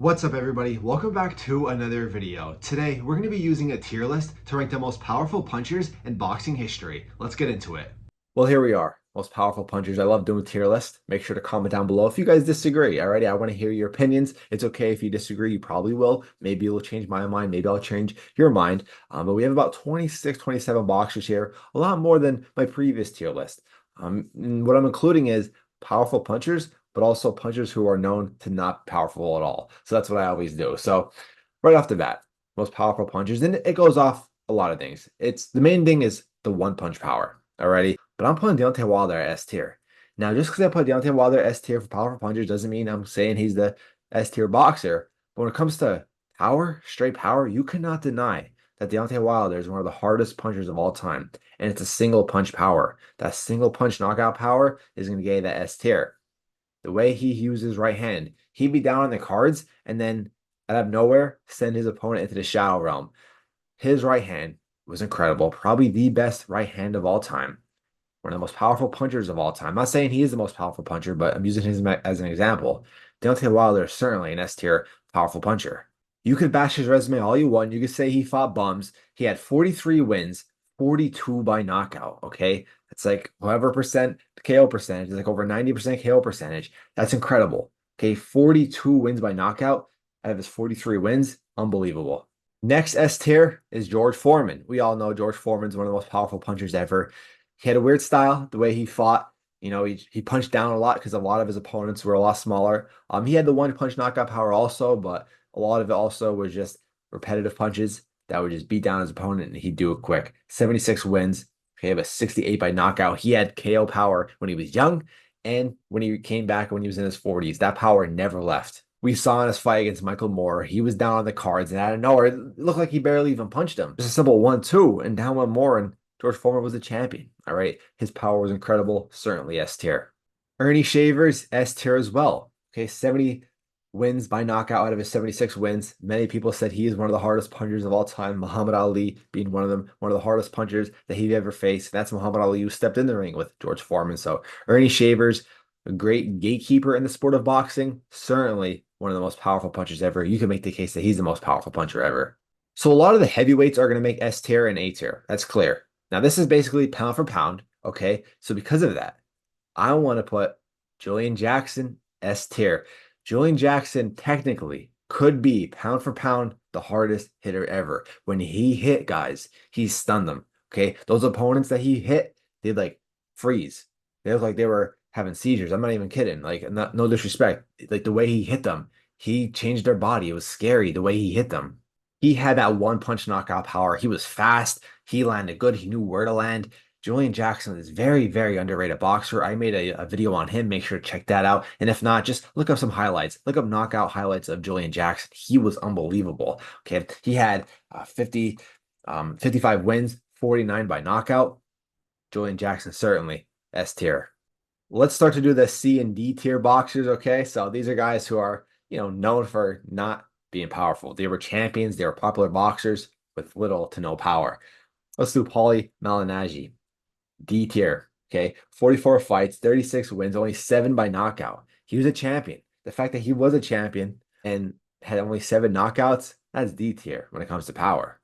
What's up everybody? Welcome back to another video. Today we're going to be using a tier list to rank the most powerful punchers in boxing history. Let's get into it. Well, here we are. Most powerful punchers. I love doing tier list. Make sure to comment down below if you guys disagree. Alrighty, I want to hear your opinions. It's okay if you disagree. You probably will. Maybe it'll change my mind. Maybe I'll change your mind. But we have about 26, 27 boxers here. A lot more than my previous tier list. And what I'm including is powerful punchers, but also punchers who are known to not powerful at all. So that's what I always do. So right off the bat, most powerful punchers, and it goes off a lot of things. It's the main thing is the one punch power. Alrighty, but I'm putting Deontay Wilder at S tier. Now, just because I put Deontay Wilder S tier for powerful punchers doesn't mean I'm saying he's the S tier boxer. But when it comes to power, straight power, you cannot deny that Deontay Wilder is one of the hardest punchers of all time. And it's a single punch power. That single punch knockout power is going to get that S tier. The way he uses right hand, he'd be down on the cards and then out of nowhere send his opponent into the shadow realm. His right hand was incredible, probably the best right hand of all time. One of the most powerful punchers of all time. I'm not saying he is the most powerful puncher, but I'm using him as an example. Deontay Wilder is certainly an S tier powerful puncher. You could bash his resume all you want. You could say he fought bums. He had 43 wins, 42 by knockout. Okay. It's like whatever percent KO percentage, is like over 90% KO percentage. That's incredible. Okay. 42 wins by knockout out of his 43 wins. Unbelievable. Next S tier is George Foreman. We all know George Foreman's one of the most powerful punchers ever. He had a weird style, the way he fought. You know, he punched down a lot because a lot of his opponents were a lot smaller. He had the one punch knockout power also, but a lot of it also was just repetitive punches that would just beat down his opponent and he'd do it quick. 76 wins. He had a 68 by knockout. He had KO power when he was young and when he came back when he was in his 40s. That power never left. We saw in his fight against Michael Moore, he was down on the cards and out of nowhere, it looked like he barely even punched him. Just a simple 1-2 and down one more and George Foreman was a champion. All right. His power was incredible. Certainly S tier. Ernie Shavers, S tier as well. Okay. 70 wins by knockout out of his 76 wins. Many people said he is one of the hardest punchers of all time. Muhammad Ali being one of them, one of the hardest punchers that he'd ever faced. That's Muhammad Ali who stepped in the ring with George Foreman. So Ernie Shavers, a great gatekeeper in the sport of boxing. Certainly one of the most powerful punchers ever. You can make the case that he's the most powerful puncher ever. So a lot of the heavyweights are going to make S tier and A tier. That's clear. Now, this is basically pound for pound, okay? So because of that, I want to put Julian Jackson S tier. Julian Jackson technically could be pound for pound the hardest hitter ever. When he hit guys, he stunned them, okay? Those opponents that he hit, they'd like freeze. They looked like they were having seizures. I'm not even kidding. Like, no disrespect. Like the way he hit them, he changed their body. It was scary the way he hit them. He had that one punch knockout power. He was fast. He landed good. He knew where to land. Julian Jackson is very, very underrated boxer. I made a video on him. Make sure to check that out. And if not, just look up some highlights. Look up knockout highlights of Julian Jackson. He was unbelievable. Okay. He had 55 wins, 49 by knockout. Julian Jackson, certainly S tier. Let's start to do the C and D tier boxers. Okay. So these are guys who are, known for not being powerful. They were champions. They were popular boxers with little to no power. Let's do Paulie Malignaggi. D tier. Okay. 44 fights, 36 wins, only 7 by knockout. He was a champion. The fact that he was a champion and had only 7 knockouts, that's D tier when it comes to power.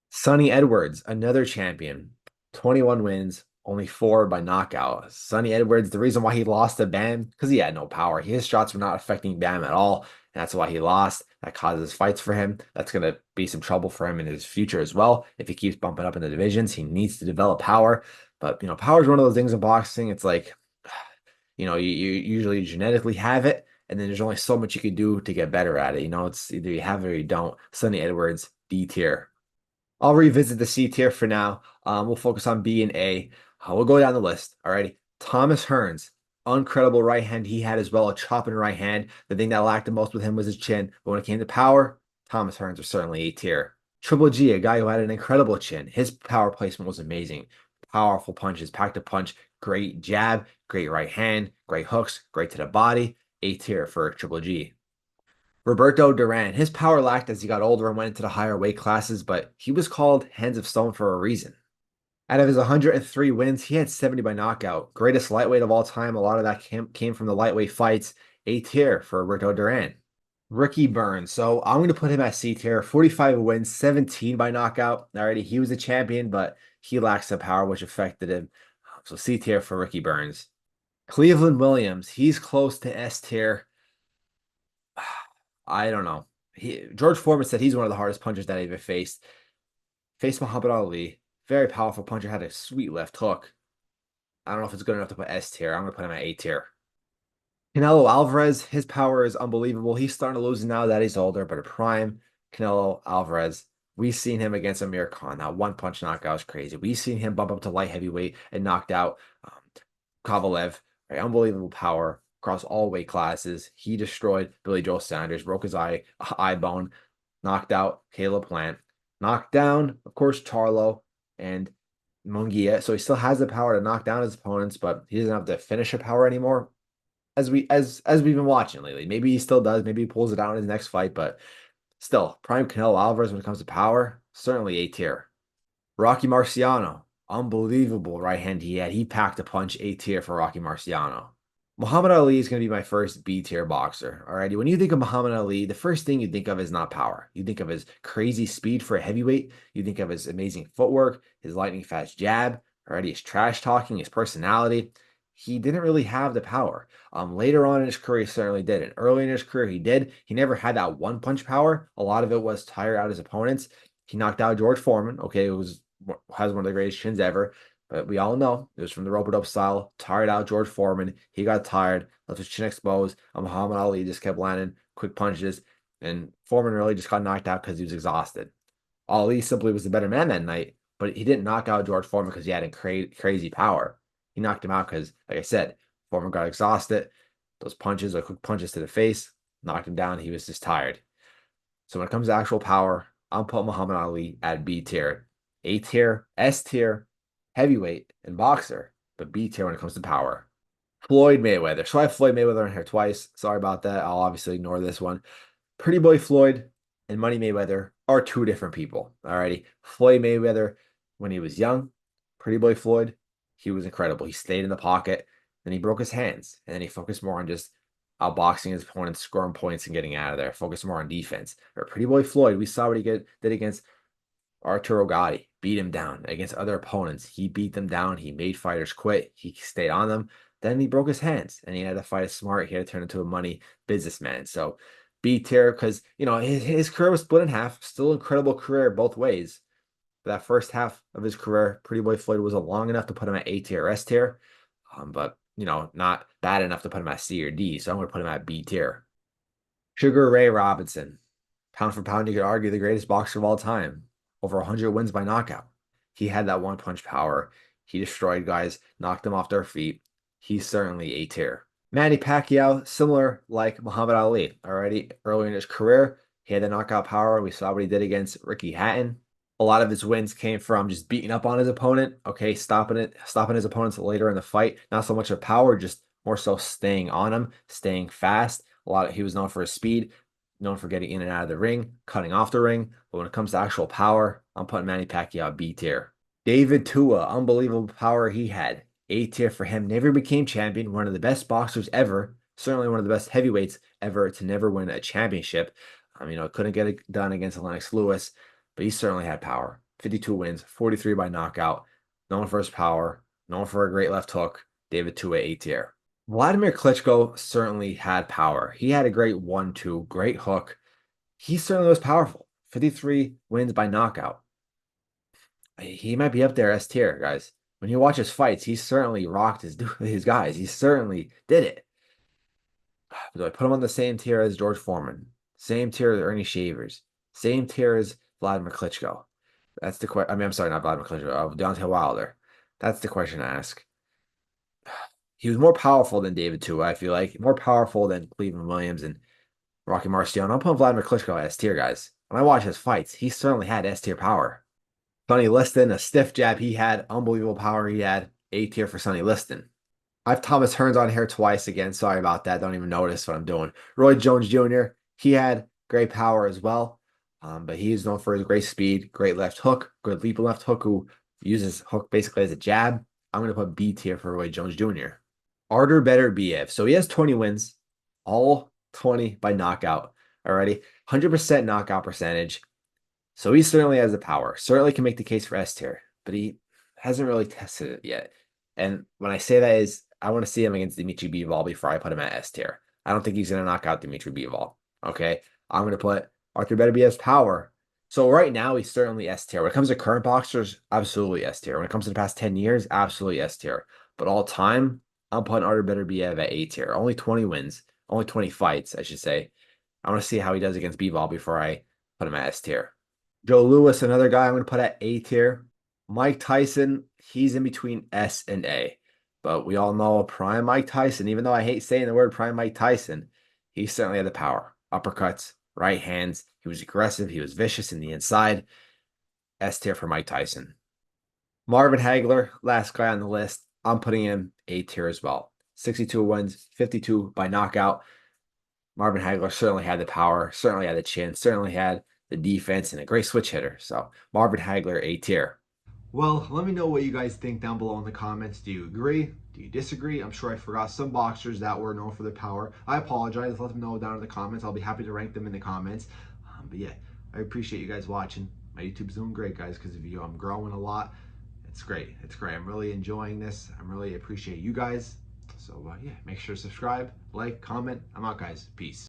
Sonny Edwards, another champion. 21 wins, only 4 by knockout. Sonny Edwards, the reason why he lost to Bam, because he had no power. His shots were not affecting Bam at all. And that's why he lost. That causes fights for him. That's going to be some trouble for him in his future as well. If he keeps bumping up in the divisions, he needs to develop power. But, power is one of those things in boxing. It's like, you usually genetically have it. And then there's only so much you can do to get better at it. It's either you have it or you don't. Sonny Edwards, D tier. I'll revisit the C tier for now. We'll focus on B and A. We'll go down the list. All righty. Thomas Hearns, incredible right hand he had as well, a chopping right hand. The thing that lacked the most with him was his chin. But when it came to power, Thomas Hearns was certainly A tier. Triple G, a guy who had an incredible chin. His power placement was amazing. Powerful punches, packed a punch, great jab, great right hand, great hooks, great to the body. A tier for Triple G. Roberto Duran, his power lacked as he got older and went into the higher weight classes, but he was called Hands of Stone for a reason. Out of his 103 wins, he had 70 by knockout. Greatest lightweight of all time. A lot of that came from the lightweight fights. A tier for Roberto Duran. Ricky Burns. So I'm going to put him at C tier. 45 wins, 17 by knockout. Alrighty, he was a champion, but he lacks the power, which affected him. So C tier for Ricky Burns. Cleveland Williams. He's close to S tier. I don't know. George Foreman said he's one of the hardest punchers that I ever faced. Faced Muhammad Ali. Very powerful puncher. Had a sweet left hook. I don't know if it's good enough to put S tier. I'm going to put him at A tier. Canelo Alvarez, his power is unbelievable. He's starting to lose now that he's older, but a prime Canelo Alvarez, we've seen him against Amir Khan. That one punch knockout is crazy. We've seen him bump up to light heavyweight and knocked out Kovalev. Right? Unbelievable power across all weight classes. He destroyed Billy Joe Sanders, broke his eye bone, knocked out Caleb Plant, knocked down, of course, Charlo and Munguia. So he still has the power to knock down his opponents, but he doesn't have the finisher power anymore as we've been watching lately. Maybe he still does. Maybe he pulls it out in his next fight, but still, prime Canelo Alvarez when it comes to power, certainly A tier. Rocky Marciano, unbelievable right hand he had. He packed a punch. A tier for Rocky Marciano. Muhammad Ali is going to be my first B tier boxer. Alrighty, when you think of Muhammad Ali, the first thing you think of is not power. You think of his crazy speed for a heavyweight. You think of his amazing footwork, his lightning fast jab. Alrighty, his trash talking, his personality. He didn't really have the power. Later on in his career, he certainly did. And early in his career, he did. He never had that one punch power. A lot of it was tire out his opponents. He knocked out George Foreman. Okay, has one of the greatest chins ever. But we all know it was from the rope-a-dope style. Tired out George Foreman. He got tired, left his chin exposed. And Muhammad Ali just kept landing quick punches. And Foreman really just got knocked out because he was exhausted. Ali simply was the better man that night, but he didn't knock out George Foreman because he had crazy power. He knocked him out because, like I said, Foreman got exhausted. Those punches or quick punches to the face knocked him down. He was just tired. So when it comes to actual power, I'm putting Muhammad Ali at B tier. A tier, S tier, heavyweight, and boxer, but B tier when it comes to power. Floyd Mayweather. So I have Floyd Mayweather in here twice. Sorry about that. I'll obviously ignore this one. Pretty Boy Floyd and Money Mayweather are two different people. Alrighty. Floyd Mayweather, when he was young, Pretty Boy Floyd, he was incredible. He stayed in the pocket, then he broke his hands, and then he focused more on just outboxing his opponents, scoring points, and getting out of there. Focused more on defense. Or Pretty Boy Floyd, we saw what he did against Arturo Gatti, beat him down against other opponents. He beat them down. He made fighters quit. He stayed on them. Then he broke his hands, and he had to fight smart. He had to turn into a money businessman. So B tier because his career was split in half. Still incredible career both ways. But that first half of his career, Pretty Boy Floyd was long enough to put him at A tier, S tier, but not bad enough to put him at C or D. So I'm going to put him at B tier. Sugar Ray Robinson, pound for pound, you could argue the greatest boxer of all time. Over 100 wins by knockout. He had that one punch power. He destroyed guys, knocked them off their feet. He's certainly A tier. Manny Pacquiao, similar like Muhammad Ali. Already early in his career, he had the knockout power. We saw what he did against Ricky Hatton. A lot of his wins came from just beating up on his opponent. Okay, stopping his opponents later in the fight. Not so much of power, just more so staying on him, staying fast. He was known for his speed, known for getting in and out of the ring, cutting off the ring. But when it comes to actual power, I'm putting Manny Pacquiao B tier. David Tua, unbelievable power he had. A tier for him. Never became champion. One of the best boxers ever. Certainly one of the best heavyweights ever to never win a championship. Couldn't get it done against Lennox Lewis, but he certainly had power. 52 wins, 43 by knockout. Known for his power. Known for a great left hook. David Tua, A tier. Vladimir Klitschko certainly had power. He had a great 1-2, great hook. He certainly was powerful. 53 wins by knockout. He might be up there S tier, guys. When you watch his fights, he certainly rocked his guys. He certainly did it. Do I put him on the same tier as George Foreman? Same tier as Ernie Shavers? Same tier as Vladimir Klitschko? That's the question. I'm sorry, not Vladimir Klitschko. Deontay Wilder. That's the question to ask. He was more powerful than David Tua, I feel like. More powerful than Cleveland Williams and Rocky Marciano. I'm putting Vladimir Klitschko S tier, guys. When I watch his fights, he certainly had S tier power. Sonny Liston, a stiff jab he had, unbelievable power he had. A tier for Sonny Liston. I have Thomas Hearns on here twice again. Sorry about that. Don't even notice what I'm doing. Roy Jones Jr., he had great power as well, but he is known for his great speed, great left hook, good leap left hook who uses hook basically as a jab. I'm going to put B tier for Roy Jones Jr. Artur Beterbiev. So he has 20 wins, all 20 by knockout. already. 100% knockout percentage. So he certainly has the power. Certainly can make the case for S tier, but he hasn't really tested it yet. And when I say that is, I want to see him against Dimitri Bivol before I put him at S tier. I don't think he's going to knock out Dimitri Bivol. Okay, I'm going to put Arthur Beterbiev power. So right now he's certainly S tier. When it comes to current boxers, absolutely S tier. When it comes to the past 10 years, absolutely S tier. But all time, I'm putting Arthur Beterbiev at A tier. Only 20 wins, only 20 fights, I should say. I want to see how he does against Bivol before I put him at S tier. Joe Louis, another guy I'm going to put at A tier. Mike Tyson, he's in between S and A. But we all know prime Mike Tyson, even though I hate saying the word prime Mike Tyson, he certainly had the power. Uppercuts, right hands. He was aggressive. He was vicious in the inside. S tier for Mike Tyson. Marvin Hagler, last guy on the list. I'm putting him A tier as well. 62 wins, 52 by knockout. Marvin Hagler certainly had the power, certainly had the chin, certainly had the defense, and a great switch hitter. So Marvin Hagler, A tier. Well, let me know what you guys think down below in the comments. Do you agree? Do you disagree? I'm sure I forgot some boxers that were known for their power. I apologize. Let them know down in the comments. I'll be happy to rank them in the comments. But yeah, I appreciate you guys watching. My YouTube's doing great, guys, because of you. I'm growing a lot. It's great. It's great. I'm really enjoying this. I really appreciate you guys. So yeah, make sure to subscribe, like, comment. I'm out, guys. Peace.